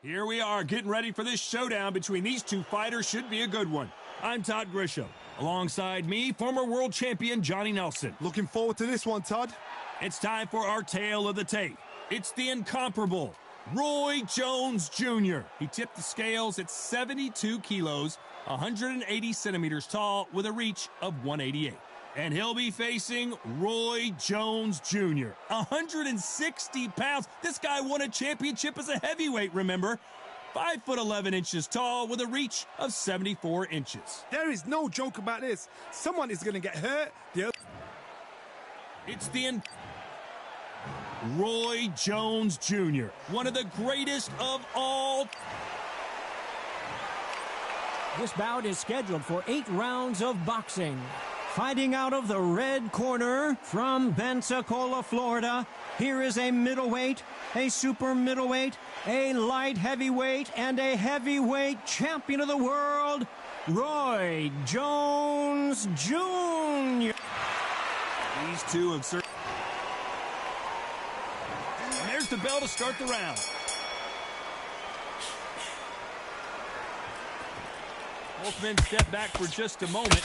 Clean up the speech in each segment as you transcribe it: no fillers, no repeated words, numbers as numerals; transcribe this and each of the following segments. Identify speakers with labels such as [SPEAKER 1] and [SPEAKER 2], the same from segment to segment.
[SPEAKER 1] Here we are getting ready for this showdown between these two fighters. Should be a good one. I'm Todd Grisham. Alongside me, former world champion Johnny Nelson.
[SPEAKER 2] Looking forward to this one, Todd.
[SPEAKER 1] It's time for our tale of the tape. It's the incomparable Roy Jones Jr. He tipped the scales at 72 kilos, 180 centimeters tall, with a reach of 188. And he'll be facing Roy Jones Jr., 160 pounds. This guy won a championship as a heavyweight, remember? 5'11" tall with a reach of 74 inches.
[SPEAKER 2] There is no joke about this. Someone is going to get hurt.
[SPEAKER 1] It's the Roy Jones Jr., one of the greatest of all.
[SPEAKER 3] This bout is scheduled for 8 rounds of boxing. Fighting out of the red corner from Pensacola, Florida, here is a middleweight, a super middleweight, a light heavyweight, and a heavyweight champion of the world, Roy Jones Jr.
[SPEAKER 1] These two have served. And there's the bell to start the round. Both men step back for just a moment.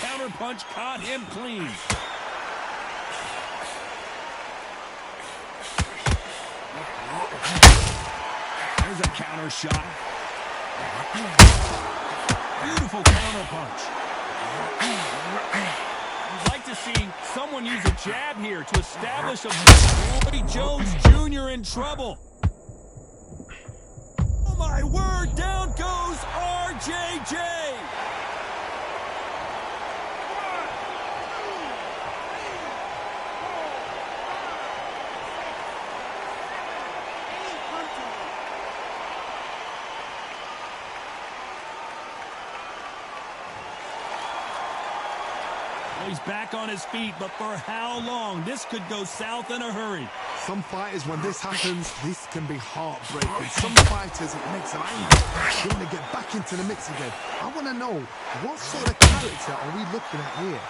[SPEAKER 1] Counter punch caught him clean. There's a counter shot. Beautiful counter punch. I'd like to see someone use a jab here to establish a Roy Jones Jr. in trouble. Oh my word, down goes RJJ. He's back on his feet, but for how long? This could go south in a hurry.
[SPEAKER 2] Some fighters, when this happens, this can be heartbreaking. Some fighters, it makes them angry. They want to get back into the mix again. I want to know, what sort of character are we looking at here?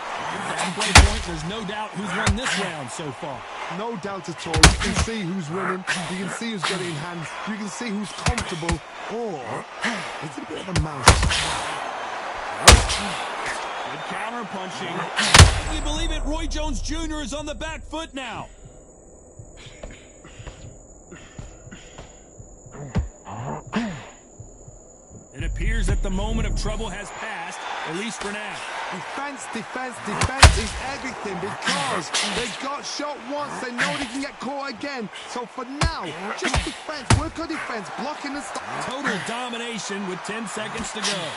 [SPEAKER 1] At play point, there's no doubt who's won this round so far.
[SPEAKER 2] No doubt at all. You can see who's winning. You can see who's got it in hand. You can see who's comfortable. Or it's a bit of a mouse.
[SPEAKER 1] Good counter punching. Can you believe it? Roy Jones Jr. is on the back foot now. It appears that the moment of trouble has passed, at least for now.
[SPEAKER 2] Defense, defense, defense is everything because they got shot once. They know they can get caught again. So for now, just defense, work on defense, blocking and stop.
[SPEAKER 1] Total domination with 10 seconds to go.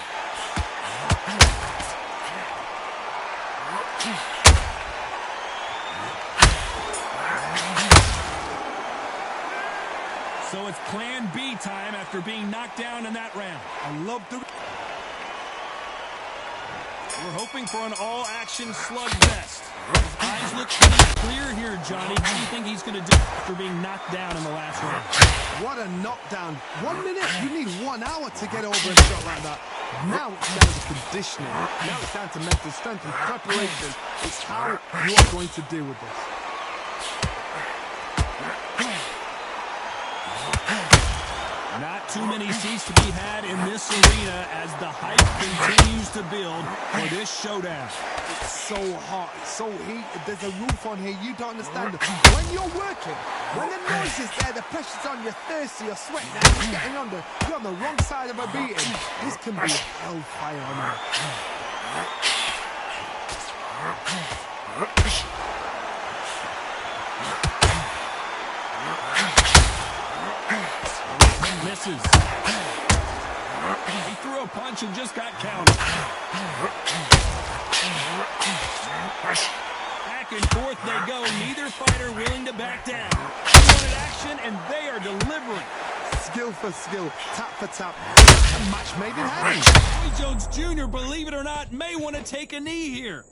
[SPEAKER 1] So it's plan B time after being knocked down in that round.
[SPEAKER 2] I love the...
[SPEAKER 1] We're hoping for an all-action slugfest. His eyes look pretty clear here, Johnny. What do you think he's going to do after being knocked down in the last round?
[SPEAKER 2] What a knockdown. 1 minute, you need 1 hour to get over a shot like that. Now it's down to conditioning. Now it's down to mental strength and preparation. It's how you are going to deal with this.
[SPEAKER 1] Not too many seats to be had in this arena as the hype continues to build for this showdown.
[SPEAKER 2] It's so hot, it's so heated, there's a roof on here, you don't understand it. When you're working, when the noise is there, the pressure's on, you're thirsty, you're sweating, now you're getting under, you're on the wrong side of a beating. This can be hellfire on you.
[SPEAKER 1] Misses. He threw a punch and just got countered. Back and forth they go, neither fighter willing to back down. They wanted action and they are delivering.
[SPEAKER 2] Skill for skill, tap for tap, a match made in heaven.
[SPEAKER 1] Roy Jones Jr., believe it or not, may want to take a knee here.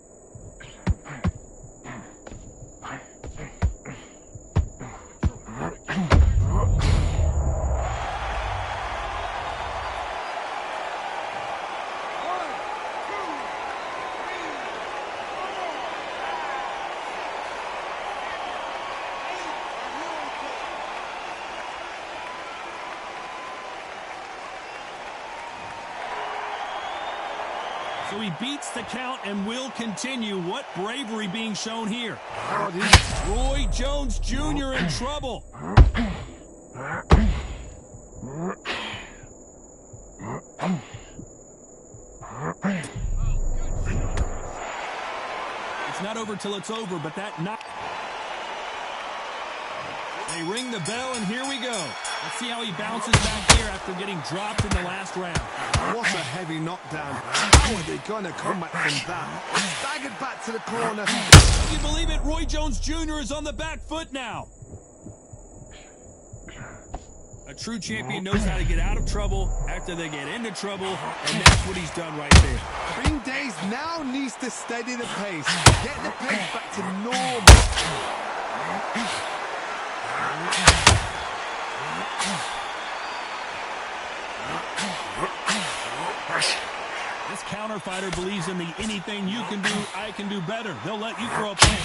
[SPEAKER 1] So he beats the count and will continue. What bravery being shown here. Roy Jones Jr. in trouble. It's not over till it's over, but that knock. They ring the bell, and here we go. Let's see how he bounces back here after getting dropped in the last round.
[SPEAKER 2] What a heavy knockdown. How are they going to come back from that? Staggered back to the corner.
[SPEAKER 1] Can you believe it? Roy Jones Jr. is on the back foot now. A true champion knows how to get out of trouble after they get into trouble, and that's what he's done right there.
[SPEAKER 2] Green Days now needs to steady the pace. Get the pace back to normal.
[SPEAKER 1] This counter fighter believes in the anything you can do, I can do better. They'll let you throw a punch.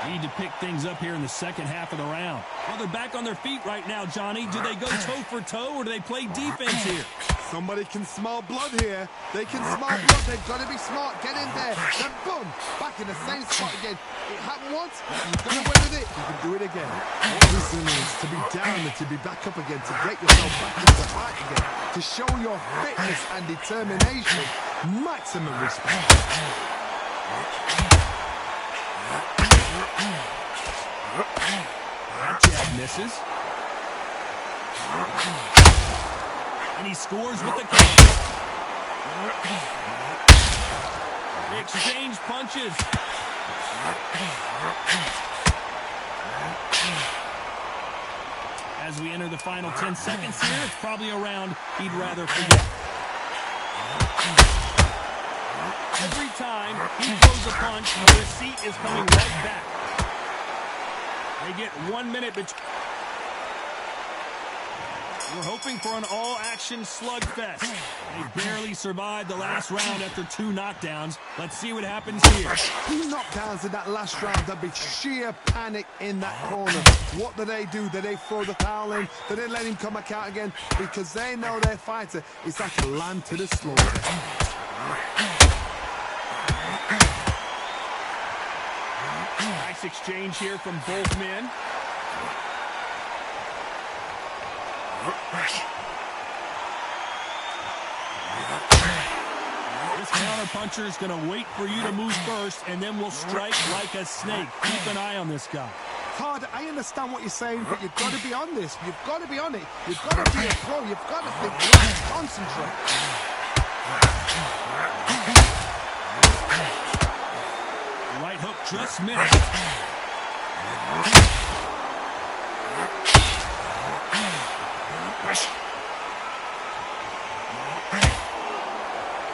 [SPEAKER 1] Need to pick things up here in the second half of the round. Well, they're back on their feet right now, Johnny. Do they go toe-for-toe, or do they play defense here?
[SPEAKER 2] Somebody can smell blood here. They can smell blood. They've got to be smart. Get in there. Then boom, back in the same spot again. It happened once. You've got to win with it. You can do it again. Resilience, to be down and to be back up again, to get yourself back into the fight again, to show your fitness and determination. Maximum respect.
[SPEAKER 1] That jab misses. And he scores with the kick. They exchange punches. As we enter the final 10 seconds here, it's probably a round he'd rather forget. Every time he throws a punch, the receipt is coming right back. They get 1 minute between. We're hoping for an all-action slugfest. They barely survived the last round after 2 knockdowns. Let's see what happens here.
[SPEAKER 2] 2 knockdowns in that last round. There'll be sheer panic in that corner. What do? Do they throw the towel in? Do they let him come back out again? Because they know their fighter is like a lamb to the slaughter.
[SPEAKER 1] Nice exchange here from both men. This counterpuncher is going to wait for you to move first, and then will strike like a snake. Keep an eye on this guy.
[SPEAKER 2] Todd, I understand what you're saying, but you've got to be on this. You've got to be on it. You've got to be a pro. You've got to think, concentrate.
[SPEAKER 1] Right hook just missed.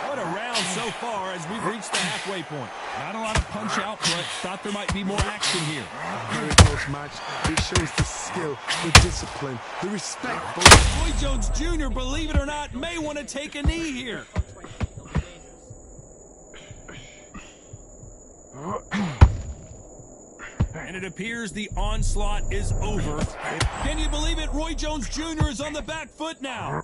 [SPEAKER 1] What a round so far as we've reached the halfway point. Not a lot of punch output. Thought there might be more action here.
[SPEAKER 2] Very close match. It shows the skill, the discipline, the respect.
[SPEAKER 1] Roy Jones Jr., believe it or not, may want to take a knee here. And it appears the onslaught is over. Can you believe it? Roy Jones Jr. is on the back foot now.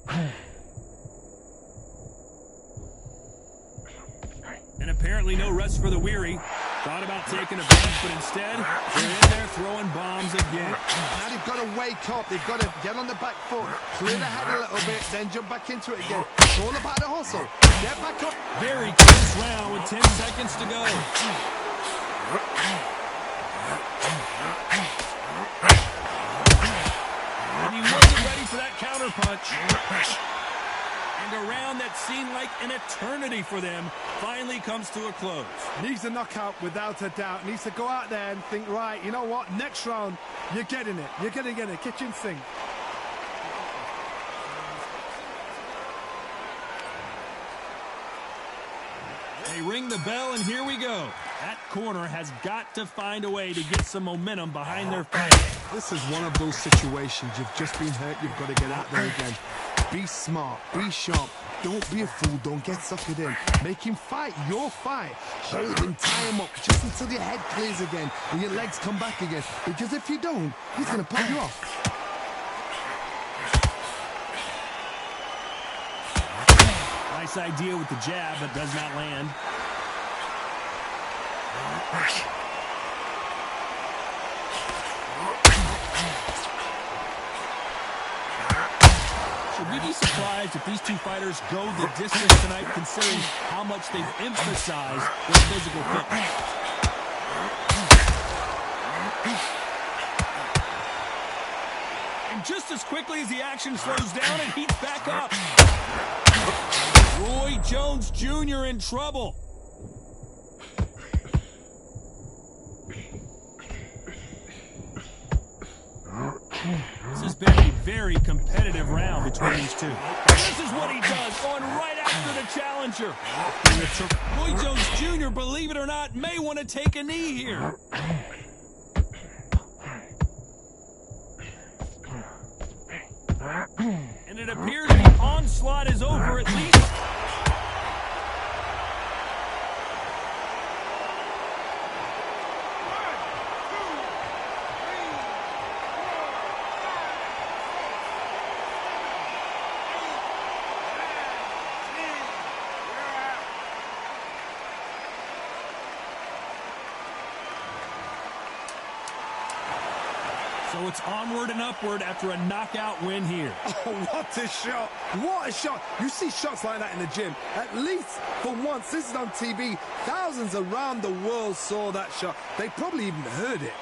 [SPEAKER 1] And apparently no rest for the weary. Thought about taking a bench, but instead, they're in there throwing bombs again.
[SPEAKER 2] Now they've got to wake up. They've got to get on the back foot, clear the head a little bit, then jump back into it again. It's all about the hustle. Get back up.
[SPEAKER 1] Very close round with 10 seconds to go. And he wasn't ready for that counter punch. And a round that seemed like an eternity for them finally comes to a close.
[SPEAKER 2] Needs a knockout without a doubt. Needs to go out there and think, right, you know what? Next round, you're getting it. You're going to get it. Kitchen sink.
[SPEAKER 1] They ring the bell, and here we go. That corner has got to find a way to get some momentum behind their fight.
[SPEAKER 2] This is one of those situations. You've just been hurt. You've got to get out there again. Be smart, be sharp. Don't be a fool, don't get suckered in. Make him fight your fight. Hold him, tie him up just until your head clears again and your legs come back again. Because if you don't, he's going to pull you off.
[SPEAKER 1] Nice idea with the jab, but does not land. Should we be surprised if these two fighters go the distance tonight, considering how much they've emphasized their physical fitness? And just as quickly as the action slows down, it heats back up. Roy Jones Jr. in trouble. This has been a very competitive round between these two. This is what he does, going right after the challenger. Roy Jones Jr., believe it or not, may want to take a knee here. And it appears the onslaught is over, at least. So it's onward and upward after a knockout win here.
[SPEAKER 2] Oh, what a shot. What a shot. You see shots like that in the gym. At least for once, this is on TV. Thousands around the world saw that shot. They probably even heard it.